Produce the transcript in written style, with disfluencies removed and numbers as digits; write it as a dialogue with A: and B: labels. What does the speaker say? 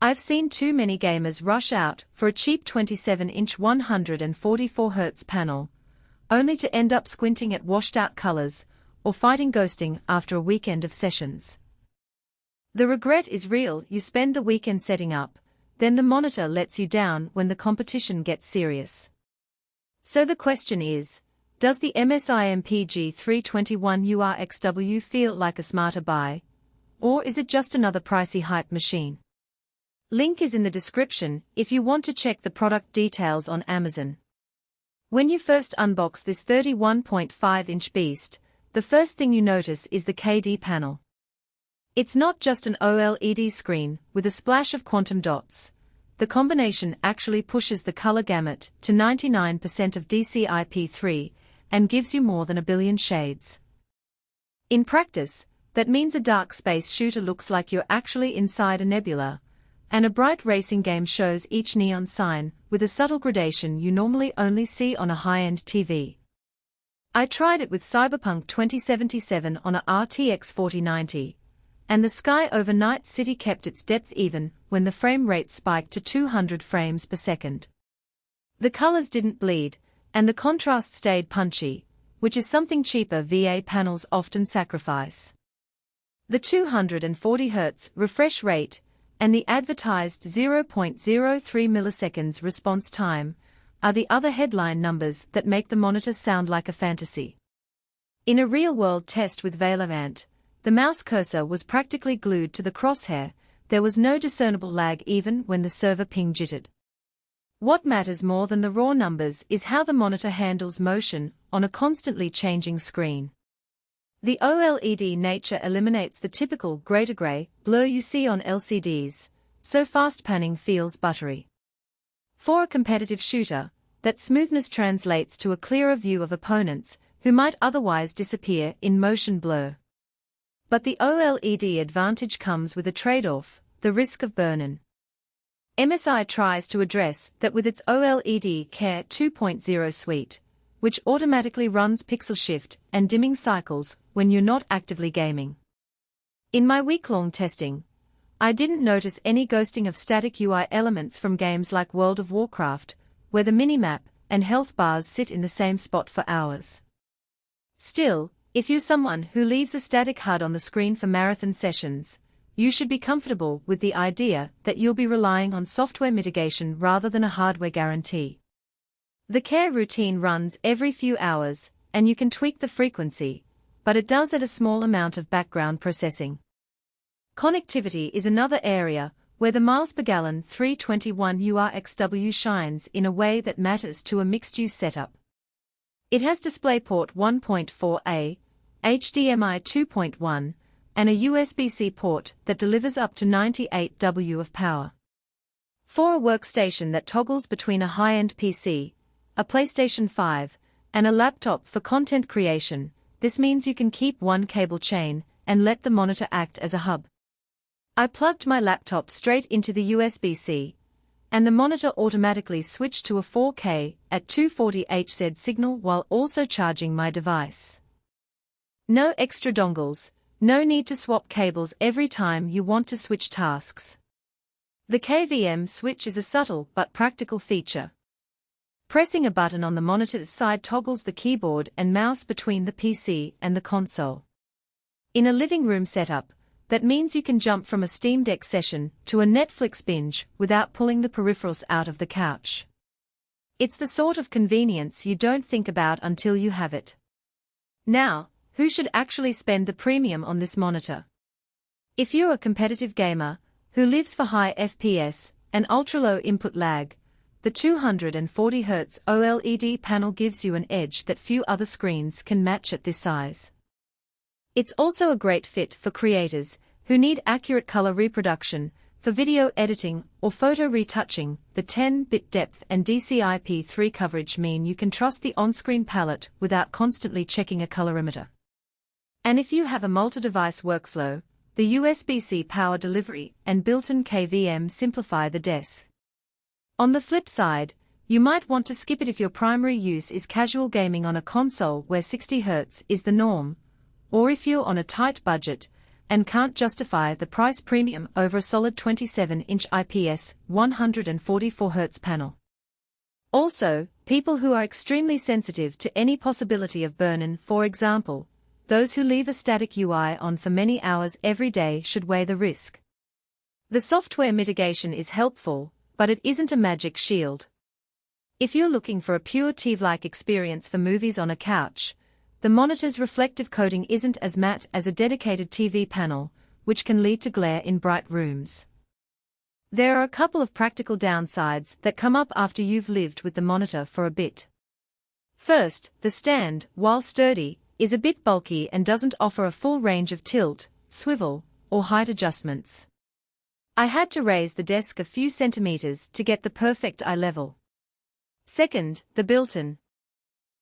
A: I've seen too many gamers rush out for a cheap 27-inch 144Hz panel, only to end up squinting at washed-out colors or fighting ghosting after a weekend of sessions. The regret is real. You spend the weekend setting up, then the monitor lets you down when the competition gets serious. So the question is, does the MSI MPG 321URXW feel like a smarter buy, or is it just another pricey hype machine? Link is in the description if you want to check the product details on Amazon. When you first unbox this 31.5-inch beast, the first thing you notice is the QD panel. It's not just an OLED screen with a splash of quantum dots. The combination actually pushes the color gamut to 99% of DCI-P3 and gives you more than a billion shades. In practice, that means a dark space shooter looks like you're actually inside a nebula, and a bright racing game shows each neon sign with a subtle gradation you normally only see on a high-end TV. I tried it with Cyberpunk 2077 on a RTX 4090, and the sky over Night City kept its depth even when the frame rate spiked to 200 frames per second. The colors didn't bleed, and the contrast stayed punchy, which is something cheaper VA panels often sacrifice. The 240 Hz refresh rate and the advertised 0.03 milliseconds response time are the other headline numbers that make the monitor sound like a fantasy. In a real-world test with Valorant, the mouse cursor was practically glued to the crosshair. There was no discernible lag even when the server ping jittered. What matters more than the raw numbers is how the monitor handles motion on a constantly changing screen. The OLED nature eliminates the typical gray-to-gray blur you see on LCDs, so fast panning feels buttery. For a competitive shooter, that smoothness translates to a clearer view of opponents who might otherwise disappear in motion blur. But the OLED advantage comes with a trade-off, the risk of burn-in. MSI tries to address that with its OLED Care 2.0 suite, which automatically runs pixel shift and dimming cycles when you're not actively gaming. In my week-long testing, I didn't notice any ghosting of static UI elements from games like World of Warcraft, where the minimap and health bars sit in the same spot for hours. Still, if you're someone who leaves a static HUD on the screen for marathon sessions, you should be comfortable with the idea that you'll be relying on software mitigation rather than a hardware guarantee. The care routine runs every few hours, and you can tweak the frequency, but it does at a small amount of background processing. Connectivity is another area where the mpg 321URXW shines in a way that matters to a mixed-use setup. It has DisplayPort 1.4a, HDMI 2.1, and a USB-C port that delivers up to 98W of power. For a workstation that toggles between a high-end PC, a PlayStation 5, and a laptop for content creation, this means you can keep one cable chain and let the monitor act as a hub. I plugged my laptop straight into the USB-C, and the monitor automatically switched to a 4K at 240Hz signal while also charging my device. No extra dongles, no need to swap cables every time you want to switch tasks. The KVM switch is a subtle but practical feature. Pressing a button on the monitor's side toggles the keyboard and mouse between the PC and the console. In a living room setup, that means you can jump from a Steam Deck session to a Netflix binge without pulling the peripherals out of the couch. It's the sort of convenience you don't think about until you have it. Now, who should actually spend the premium on this monitor? If you're a competitive gamer who lives for high FPS and ultra-low input lag, the 240 Hz OLED panel gives you an edge that few other screens can match at this size. It's also a great fit for creators who need accurate color reproduction for video editing or photo retouching. The 10-bit depth and DCI-P3 coverage mean you can trust the on-screen palette without constantly checking a colorimeter. And if you have a multi-device workflow, the USB-C power delivery and built-in KVM simplify the desk. On the flip side, you might want to skip it if your primary use is casual gaming on a console where 60 Hz is the norm, or if you're on a tight budget, and can't justify the price premium over a solid 27-inch IPS 144Hz panel. Also, people who are extremely sensitive to any possibility of burn-in, for example, those who leave a static UI on for many hours every day, should weigh the risk. The software mitigation is helpful, but it isn't a magic shield. If you're looking for a pure TV-like experience for movies on a couch, the monitor's reflective coating isn't as matte as a dedicated TV panel, which can lead to glare in bright rooms. There are a couple of practical downsides that come up after you've lived with the monitor for a bit. First, the stand, while sturdy, is a bit bulky and doesn't offer a full range of tilt, swivel, or height adjustments. I had to raise the desk a few centimeters to get the perfect eye level. Second, the built-in